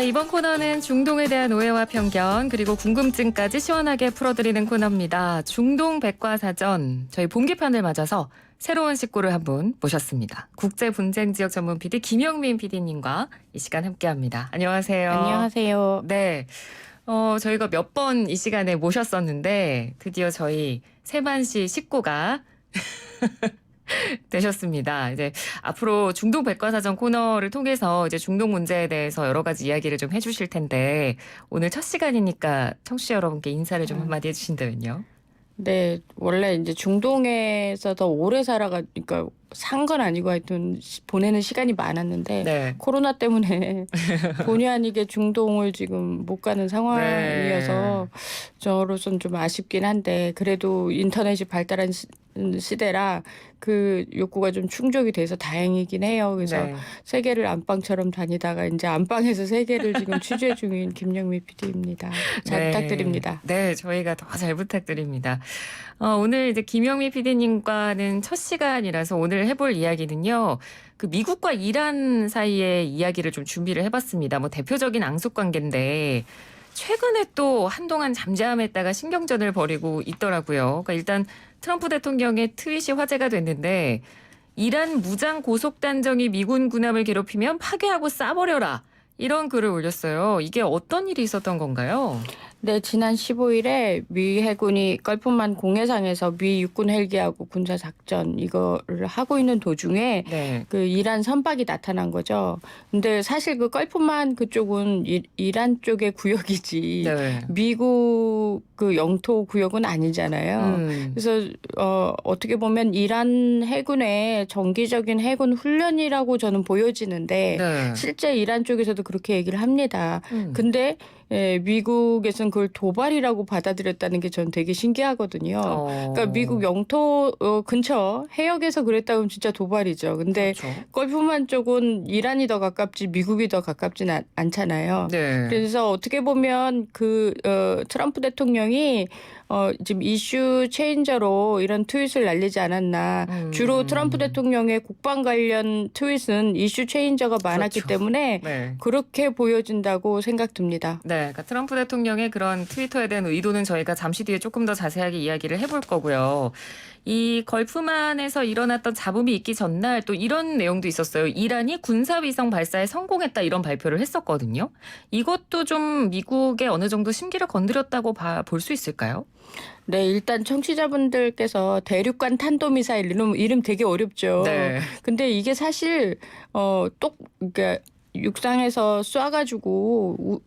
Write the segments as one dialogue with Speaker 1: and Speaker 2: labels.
Speaker 1: 네, 이번 코너는 중동에 대한 오해와 편견 그리고 궁금증까지 시원하게 풀어드리는 코너입니다. 중동 백과사전 저희 본기판을 맞아서 새로운 식구를 한 분 모셨습니다. 국제분쟁지역 전문 PD 김영민 PD님과 이 시간 함께합니다. 안녕하세요.
Speaker 2: 안녕하세요.
Speaker 1: 네, 저희가 몇 번 이 시간에 모셨었는데 드디어 저희 세만 씨 식구가 되셨습니다. 이제 앞으로 중동 백과사전 코너를 통해서 이제 중동 문제에 대해서 여러 가지 이야기를 좀 해주실 텐데 오늘 첫 시간이니까 청취자 여러분께 인사를 좀 한마디 해주신다면요.
Speaker 2: 네, 원래 이제 중동에서 더 오래 살아가니까 산 건 아니고 하여튼 보내는 시간이 많았는데
Speaker 1: 네.
Speaker 2: 코로나 때문에 본의 아니게 중동을 지금 못 가는 상황이어서 저로서는 좀 아쉽긴 한데 그래도 인터넷이 발달한 시대라 그 욕구가 좀 충족이 돼서 다행이긴 해요. 그래서
Speaker 1: 네.
Speaker 2: 세계를 안방처럼 다니다가 이제 안방에서 세계를 지금 취재 중인 김영미 PD입니다. 잘
Speaker 1: 네.
Speaker 2: 부탁드립니다.
Speaker 1: 네, 저희가 더 잘 부탁드립니다. 오늘 이제 김영미 PD님과는 첫 시간이라서 오늘 해볼 이야기는요. 그 미국과 이란 사이의 이야기를 좀 준비를 해봤습니다. 뭐 대표적인 앙숙 관계인데 최근에 또 한동안 잠잠했다가 신경전을 벌이고 있더라고요. 그러니까 일단 트럼프 대통령의 트윗이 화제가 됐는데 이란 무장 고속단정이 미군 군함을 괴롭히면 파괴하고 쏴버려라. 이런 글을 올렸어요. 이게 어떤 일이 있었던 건가요?
Speaker 2: 네, 지난 15일에 미 해군이 걸프만 공해상에서 미 육군 헬기하고 군사 작전 이거를 하고 있는 도중에
Speaker 1: 네.
Speaker 2: 그 이란 선박이 나타난 거죠. 근데 사실 그 걸프만 그쪽은 이란 쪽의 구역이지
Speaker 1: 네.
Speaker 2: 미국 그 영토 구역은 아니잖아요. 그래서 어떻게 보면 이란 해군의 정기적인 해군 훈련이라고 저는 보여지는데
Speaker 1: 네.
Speaker 2: 실제 이란 쪽에서도 그렇게 얘기를 합니다. 근데 미국에서는 그걸 도발이라고 받아들였다는 게 전 되게 신기하거든요. 그러니까 미국 영토 근처 해역에서 그랬다 그러면 진짜 도발이죠. 근데
Speaker 1: 그렇죠.
Speaker 2: 걸프만 쪽은 이란이 더 가깝지 미국이 더 가깝진 않잖아요.
Speaker 1: 네.
Speaker 2: 그래서 어떻게 보면 그 트럼프 대통령이 지금 이슈 체인저로 이런 트윗을 날리지 않았나. 주로 트럼프 대통령의 국방 관련 트윗은 이슈 체인저가 많았기
Speaker 1: 그렇죠.
Speaker 2: 때문에
Speaker 1: 네.
Speaker 2: 그렇게 보여진다고 생각됩니다.
Speaker 1: 네, 그러니까 트럼프 대통령의 그런 트위터에 대한 의도는 저희가 잠시 뒤에 조금 더 자세하게 이야기를 해볼 거고요. 이 걸프만에서 일어났던 잡음이 있기 전날 또 이런 내용도 있었어요. 이란이 군사위성 발사에 성공했다 이런 발표를 했었거든요. 이것도 좀 미국의 어느 정도 심기를 건드렸다고 볼 수 있을까요?
Speaker 2: 네, 일단 청취자분들께서 대륙간 탄도미사일 이름 되게 어렵죠.
Speaker 1: 네.
Speaker 2: 근데 이게 사실 그러니까 육상에서 쏴가지고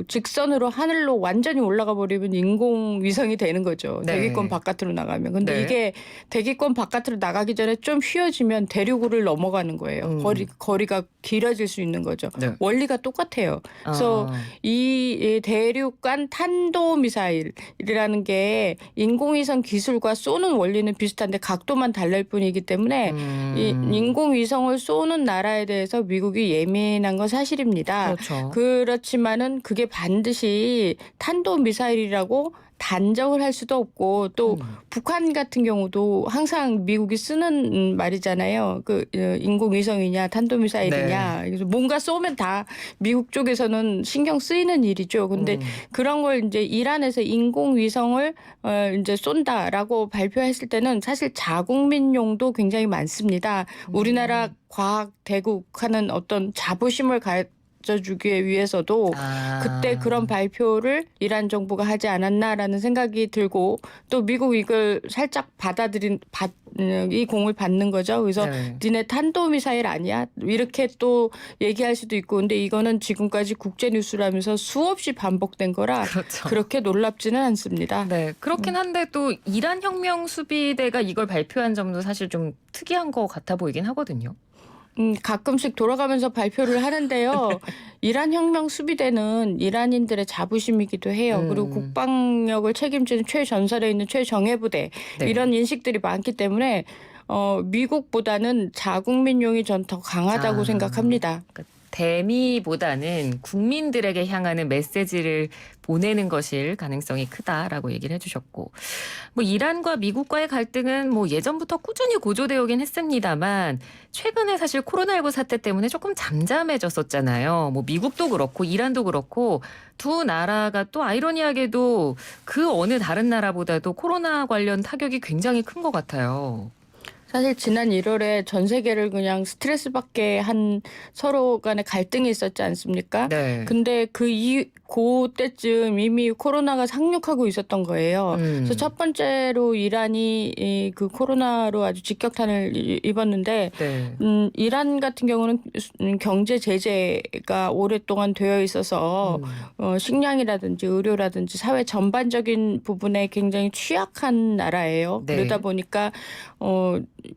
Speaker 2: 직선으로 하늘로 완전히 올라가 버리면 인공위성이 되는 거죠.
Speaker 1: 네.
Speaker 2: 대기권 바깥으로 나가면. 근데
Speaker 1: 네.
Speaker 2: 이게 대기권 바깥으로 나가기 전에 좀 휘어지면 대륙을 넘어가는 거예요. 거리가 길어질 수 있는 거죠.
Speaker 1: 네.
Speaker 2: 원리가 똑같아요. 그래서 이 대륙간 탄도미사일이라는 게 인공위성 기술과 쏘는 원리는 비슷한데 각도만 달라일 뿐이기 때문에 이 인공위성을 쏘는 나라에 대해서 미국이 예민한 건 사실입니다.
Speaker 1: 그렇죠.
Speaker 2: 그렇지만은 그게 반드시 탄도미사일이라고 단정을 할 수도 없고 또 북한 같은 경우도 항상 미국이 쓰는 말이잖아요. 그 인공위성이냐 탄도미사일이냐. 그래서 뭔가 쏘면 다 미국 쪽에서는 신경 쓰이는 일이죠. 근데 그런 걸 이제 이란에서 인공위성을 이제 쏜다라고 발표했을 때는 사실 자국민용도 굉장히 많습니다. 우리나라 과학 대국하는 어떤 자부심을 가져주기 위해서도 그때 그런 발표를 이란 정부가 하지 않았나라는 생각이 들고 또 미국 이걸 살짝 이 공을 받는 거죠. 그래서 니네 탄도미사일 아니야? 이렇게 또 얘기할 수도 있고 근데 이거는 지금까지 국제뉴스라면서 수없이 반복된 거라
Speaker 1: 그렇죠.
Speaker 2: 그렇게 놀랍지는 않습니다.
Speaker 1: 네, 그렇긴 한데 또 이란 혁명 수비대가 이걸 발표한 점도 사실 좀 특이한 것 같아 보이긴 하거든요.
Speaker 2: 가끔씩 돌아가면서 발표를 하는데요. 이란 혁명 수비대는 이란인들의 자부심이기도 해요. 그리고 국방력을 책임지는 최전선에 있는 최정예부대
Speaker 1: 네.
Speaker 2: 이런 인식들이 많기 때문에 미국보다는 자국민용이 전 더 강하다고 생각합니다.
Speaker 1: 그러니까 대미보다는 국민들에게 향하는 메시지를 보내는 것일 가능성이 크다라고 얘기를 해주셨고, 뭐 이란과 미국과의 갈등은 뭐 예전부터 꾸준히 고조되어 오긴 했습니다만 최근에 사실 코로나19 사태 때문에 조금 잠잠해졌었잖아요. 뭐 미국도 그렇고 이란도 그렇고 두 나라가 또 아이러니하게도 그 어느 다른 나라보다도 코로나 관련 타격이 굉장히 큰 것 같아요.
Speaker 2: 사실 지난 1월에 전 세계를 그냥 스트레스 받게 한 서로 간의 갈등이 있었지 않습니까?
Speaker 1: 네.
Speaker 2: 근데 그때쯤 이미 코로나가 상륙하고 있었던 거예요. 그래서 첫 번째로 이란이 그 코로나로 아주 직격탄을 입었는데
Speaker 1: 네.
Speaker 2: 이란 같은 경우는 경제 제재가 오랫동안 되어 있어서 식량이라든지 의료라든지 사회 전반적인 부분에 굉장히 취약한 나라예요.
Speaker 1: 네.
Speaker 2: 그러다 보니까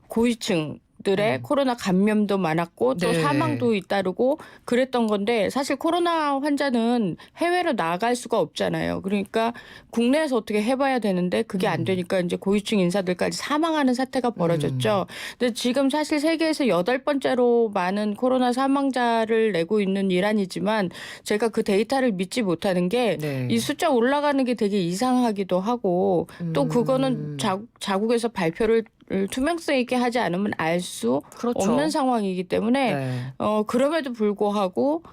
Speaker 2: 고위층들의 코로나 감염도 많았고 또
Speaker 1: 네.
Speaker 2: 사망도 잇따르고 그랬던 건데 사실 코로나 환자는 해외로 나갈 수가 없잖아요. 그러니까 국내에서 어떻게 해봐야 되는데 그게 안 되니까 이제 고위층 인사들까지 사망하는 사태가 벌어졌죠. 근데 지금 사실 세계에서 8번째로 많은 코로나 사망자를 내고 있는 이란이지만 제가 그 데이터를 믿지 못하는 게 이 숫자 올라가는 게 되게 이상하기도 하고 또 그거는 자국에서 발표를 투명성 있게 하지 않으면 알 수
Speaker 1: 그렇죠.
Speaker 2: 없는 상황이기 때문에 그럼에도 불구하고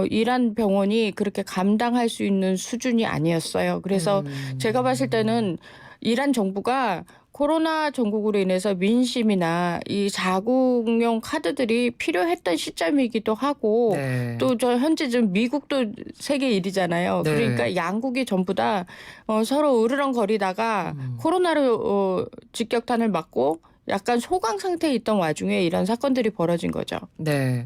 Speaker 2: 이란 병원이 그렇게 감당할 수 있는 수준이 아니었어요. 그래서 제가 봤을 때는 이란 정부가 코로나 전국으로 인해서 민심이나 이 자국용 카드들이 필요했던 시점이기도 하고 또 저 현재 좀 미국도 세계 1위잖아요. 그러니까 양국이 전부 다 서로 으르렁거리다가 코로나로 직격탄을 맞고 약간 소강 상태에 있던 와중에 이런 사건들이 벌어진 거죠.
Speaker 1: 네.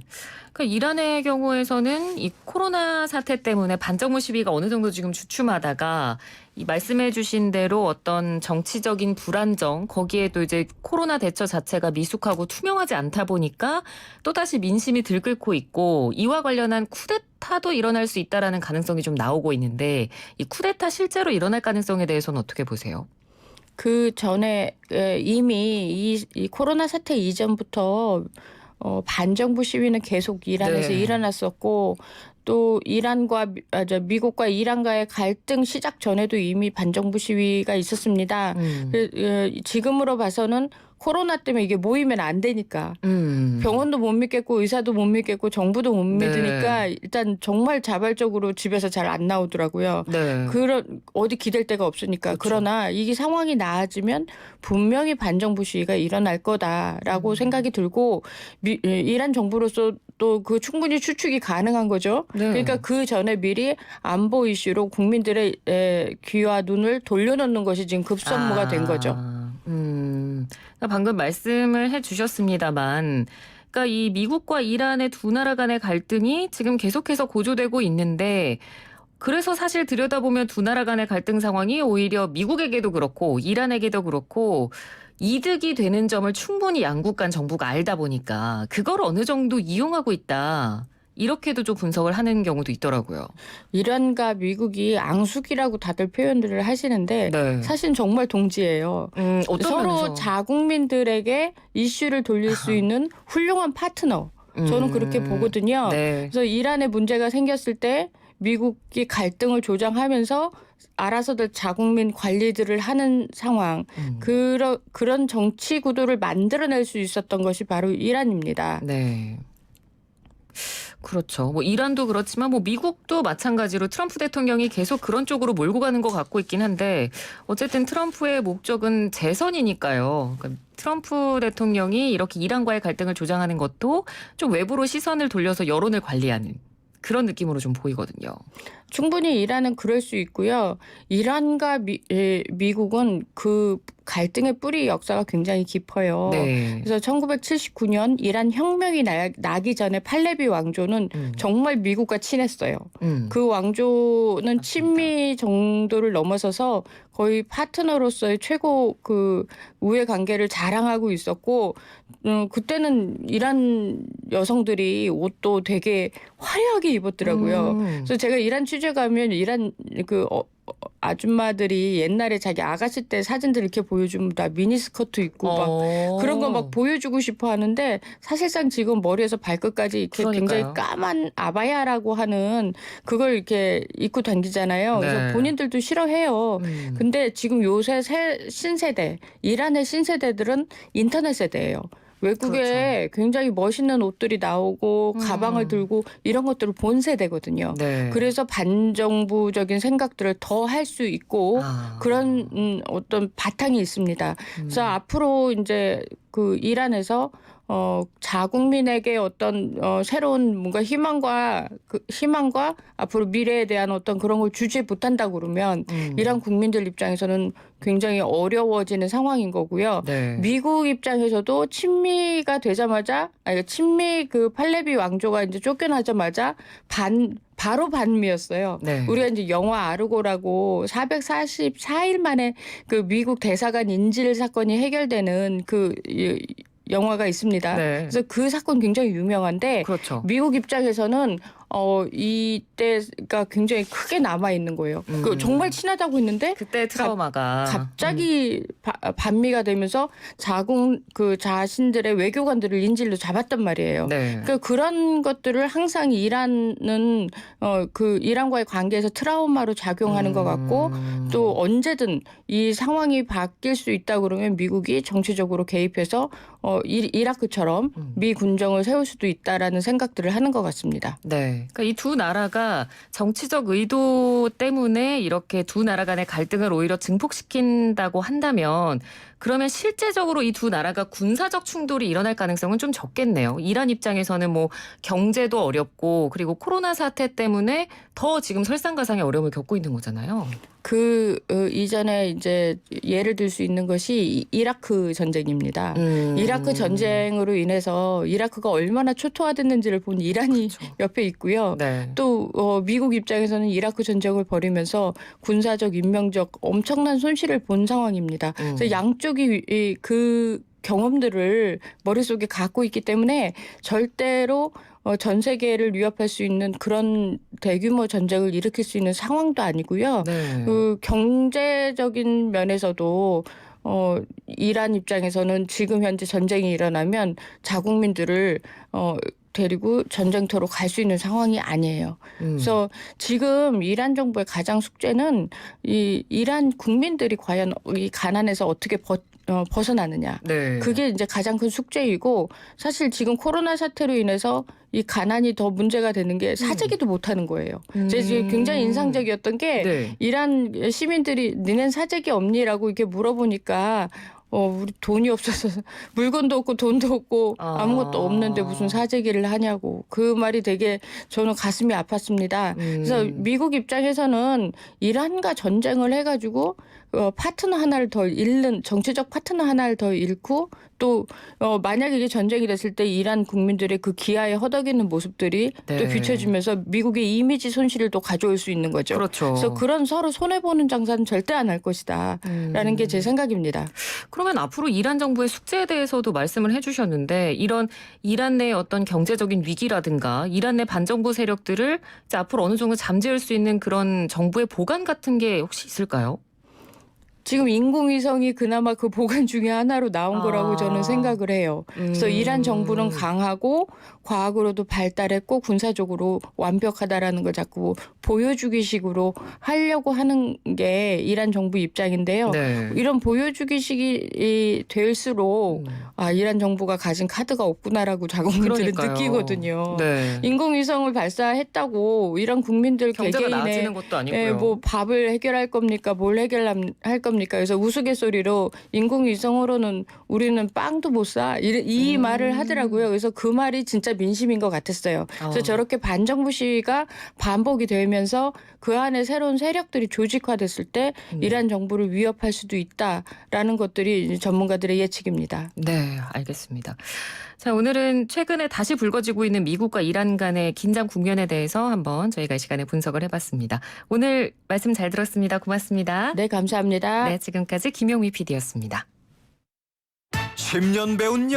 Speaker 1: 그러니까 이란의 경우에서는 이 코로나 사태 때문에 반정부 시위가 어느 정도 지금 주춤하다가 이 말씀해 주신 대로 어떤 정치적인 불안정, 거기에도 이제 코로나 대처 자체가 미숙하고 투명하지 않다 보니까 또다시 민심이 들끓고 있고 이와 관련한 쿠데타도 일어날 수 있다라는 가능성이 좀 나오고 있는데 이 쿠데타 실제로 일어날 가능성에 대해서는 어떻게 보세요?
Speaker 2: 그 전에 이미 이 코로나 사태 이전부터 반정부 시위는 계속 이란에서 일어났었고 또 미국과 이란과의 갈등 시작 전에도 이미 반정부 시위가 있었습니다. 지금으로 봐서는 코로나 때문에 이게 모이면 안 되니까 병원도 못 믿겠고 의사도 못 믿겠고 정부도 못 믿으니까 일단 정말 자발적으로 집에서 잘 안 나오더라고요. 그런 어디 기댈 데가 없으니까. 그러나 이 상황이 나아지면 분명히 반정부 시위가 일어날 거다라고 생각이 들고 이란 정부로서 또 그 충분히 추측이 가능한 거죠. 그러니까 그 전에 미리 안보 이슈로 국민들의 귀와 눈을 돌려놓는 것이 지금 급선무가 된 거죠.
Speaker 1: 방금 말씀을 해주셨습니다만, 그러니까 이 미국과 이란의 두 나라 간의 갈등이 지금 계속해서 고조되고 있는데, 그래서 사실 들여다보면 두 나라 간의 갈등 상황이 오히려 미국에게도 그렇고 이란에게도 그렇고 이득이 되는 점을 충분히 양국 간 정부가 알다 보니까 그걸 어느 정도 이용하고 있다. 이렇게도 좀 분석을 하는 경우도 있더라고요.
Speaker 2: 이란과 미국이 앙숙이라고 다들 표현들을 하시는데 사실 정말 동지예요. 서로
Speaker 1: 면에서?
Speaker 2: 자국민들에게 이슈를 돌릴 수 있는 훌륭한 파트너. 저는 그렇게 보거든요. 그래서 이란에 문제가 생겼을 때 미국이 갈등을 조장하면서 알아서들 자국민 관리들을 하는 상황. 그런 정치 구도를 만들어낼 수 있었던 것이 바로 이란입니다.
Speaker 1: 그렇죠. 뭐 이란도 그렇지만 뭐 미국도 마찬가지로 트럼프 대통령이 계속 그런 쪽으로 몰고 가는 것 같고 있긴 한데 어쨌든 트럼프의 목적은 재선이니까요. 그러니까 트럼프 대통령이 이렇게 이란과의 갈등을 조장하는 것도 좀 외부로 시선을 돌려서 여론을 관리하는 그런 느낌으로 좀 보이거든요.
Speaker 2: 충분히 이란은 그럴 수 있고요. 이란과 미국은 그 갈등의 뿌리 역사가 굉장히 깊어요. 그래서 1979년 이란 혁명이 나기 전에 팔레비 왕조는 정말 미국과 친했어요. 그 왕조는 친미 정도를 넘어서서 거의 파트너로서의 최고 그 우애 관계를 자랑하고 있었고 그때는 이란 여성들이 옷도 되게 화려하게 입었더라고요. 그래서 제가 이란 취재 가면 이란 아줌마들이 옛날에 자기 아가씨 때 사진들 이렇게 보여주면 다 미니스커트 입고 막 그런 거 막 보여주고 싶어 하는데 사실상 지금 머리에서 발끝까지 이렇게 굉장히
Speaker 1: 그러니까요.
Speaker 2: 까만 아바야라고 하는 그걸 이렇게 입고 다니잖아요.
Speaker 1: 네.
Speaker 2: 그래서 본인들도 싫어해요. 근데 지금 요새 신세대, 이란의 신세대들은 인터넷 세대예요. 외국에 굉장히 멋있는 옷들이 나오고 가방을 들고 이런 것들을 본 세대거든요.
Speaker 1: 네.
Speaker 2: 그래서 반정부적인 생각들을 더 할 수 있고 그런 어떤 바탕이 있습니다. 그래서 앞으로 이제 그 이란에서 자국민에게 어떤 새로운 뭔가 희망과 앞으로 미래에 대한 어떤 그런 걸 주지 못한다고 그러면 이란 국민들 입장에서는 굉장히 어려워지는 상황인 거고요.
Speaker 1: 네.
Speaker 2: 미국 입장에서도 친미가 되자마자 친미 그 팔레비 왕조가 이제 쫓겨나자마자 바로 반미였어요.
Speaker 1: 네.
Speaker 2: 우리가 이제 영화 아르고라고 444일 만에 그 미국 대사관 인질 사건이 해결되는 그 영화가 있습니다.
Speaker 1: 네.
Speaker 2: 그래서 그 사건 굉장히 유명한데
Speaker 1: 그렇죠.
Speaker 2: 미국 입장에서는 이때가 굉장히 크게 남아 있는 거예요. 그 정말 친하다고 했는데
Speaker 1: 그때 트라우마가
Speaker 2: 갑자기 반미가 되면서 그 자신들의 외교관들을 인질로 잡았단 말이에요.
Speaker 1: 네.
Speaker 2: 그러니까 그런 것들을 항상 이란은 그 이란과의 관계에서 트라우마로 작용하는 것 같고 또 언제든 이 상황이 바뀔 수 있다 그러면 미국이 정치적으로 개입해서 이라크처럼 미 군정을 세울 수도 있다라는 생각들을 하는 것 같습니다.
Speaker 1: 네. 그러니까 이 두 나라가 정치적 의도 때문에 이렇게 두 나라 간의 갈등을 오히려 증폭시킨다고 한다면 그러면 실제적으로 이 두 나라가 군사적 충돌이 일어날 가능성은 좀 적겠네요. 이란 입장에서는 뭐 경제도 어렵고 그리고 코로나 사태 때문에 더 지금 설상가상의 어려움을 겪고 있는 거잖아요.
Speaker 2: 이전에 이제 예를 들 수 있는 것이 이라크 전쟁입니다. 이라크 전쟁으로 인해서 이라크가 얼마나 초토화됐는지를 본 이란이 옆에 있고요.
Speaker 1: 네.
Speaker 2: 또 미국 입장에서는 이라크 전쟁을 벌이면서 군사적, 인명적 엄청난 손실을 본 상황입니다. 그래서 양쪽이 그 경험들을 머릿속에 갖고 있기 때문에 절대로 전 세계를 위협할 수 있는 그런 대규모 전쟁을 일으킬 수 있는 상황도 아니고요.
Speaker 1: 네.
Speaker 2: 그 경제적인 면에서도 이란 입장에서는 지금 현재 전쟁이 일어나면 자국민들을 데리고 전쟁터로 갈 수 있는 상황이 아니에요. 그래서 지금 이란 정부의 가장 숙제는 이 이란 국민들이 과연 이 가난에서 어떻게 벗어나느냐.
Speaker 1: 네.
Speaker 2: 그게 이제 가장 큰 숙제이고 사실 지금 코로나 사태로 인해서 이 가난이 더 문제가 되는 게 사재기도 못하는 거예요. 제가 굉장히 인상적이었던 게
Speaker 1: 네.
Speaker 2: 이란 시민들이 니넨 사재기 없니라고 이렇게 물어보니까 우리 돈이 없어서 물건도 없고 돈도 없고 아무것도 없는데 무슨 사재기를 하냐고 그 말이 되게 저는 가슴이 아팠습니다. 그래서 미국 입장에서는 이란과 전쟁을 해가지고 파트너 하나를 더 잃는 정치적 파트너 하나를 더 잃고 또 만약에 이게 전쟁이 됐을 때 이란 국민들의 그 기아에 허덕이는 모습들이
Speaker 1: 네.
Speaker 2: 또 비춰지면서 미국의 이미지 손실을 또 가져올 수 있는 거죠.
Speaker 1: 그렇죠.
Speaker 2: 그래서 그런 서로 손해보는 장사는 절대 안 할 것이다 라는 게 제 생각입니다.
Speaker 1: 그러면 앞으로 이란 정부의 숙제에 대해서도 말씀을 해주셨는데 이런 이란 내 어떤 경제적인 위기라든가 이란 내 반정부 세력들을 이제 앞으로 어느 정도 잠재울 수 있는 그런 정부의 보관 같은 게 혹시 있을까요?
Speaker 2: 지금 인공위성이 그나마 그 보관 중에 하나로 나온 거라고 저는 생각을 해요. 그래서 이란 정부는 강하고 과학으로도 발달했고 군사적으로 완벽하다라는 걸 자꾸 보여주기식으로 하려고 하는 게 이란 정부 입장인데요.
Speaker 1: 네.
Speaker 2: 이런 보여주기식이 될수록 이란 정부가 가진 카드가 없구나라고 자국민들은
Speaker 1: 그러니까요.
Speaker 2: 느끼거든요.
Speaker 1: 네.
Speaker 2: 인공위성을 발사했다고 이란 국민들
Speaker 1: 경제가
Speaker 2: 개개인의
Speaker 1: 나아지는 것도 아니고요.
Speaker 2: 뭐 밥을 해결할 겁니까? 뭘 해결할 겁니까? 그래서 우스갯소리로 인공위성으로는 우리는 빵도 못 사. 이 말을 하더라고요. 그래서 그 말이 진짜 민심인 것 같았어요. 그래서 저렇게 반정부 시위가 반복이 되면서 그 안에 새로운 세력들이 조직화됐을 때 이란 정부를 위협할 수도 있다라는 것들이 전문가들의 예측입니다.
Speaker 1: 네, 알겠습니다. 자, 오늘은 최근에 다시 불거지고 있는 미국과 이란 간의 긴장 국면에 대해서 한번 저희가 이 시간에 분석을 해봤습니다. 오늘 말씀 잘 들었습니다. 고맙습니다.
Speaker 2: 네, 감사합니다.
Speaker 1: 네, 지금까지 김용미 PD였습니다.
Speaker 3: 10년 배운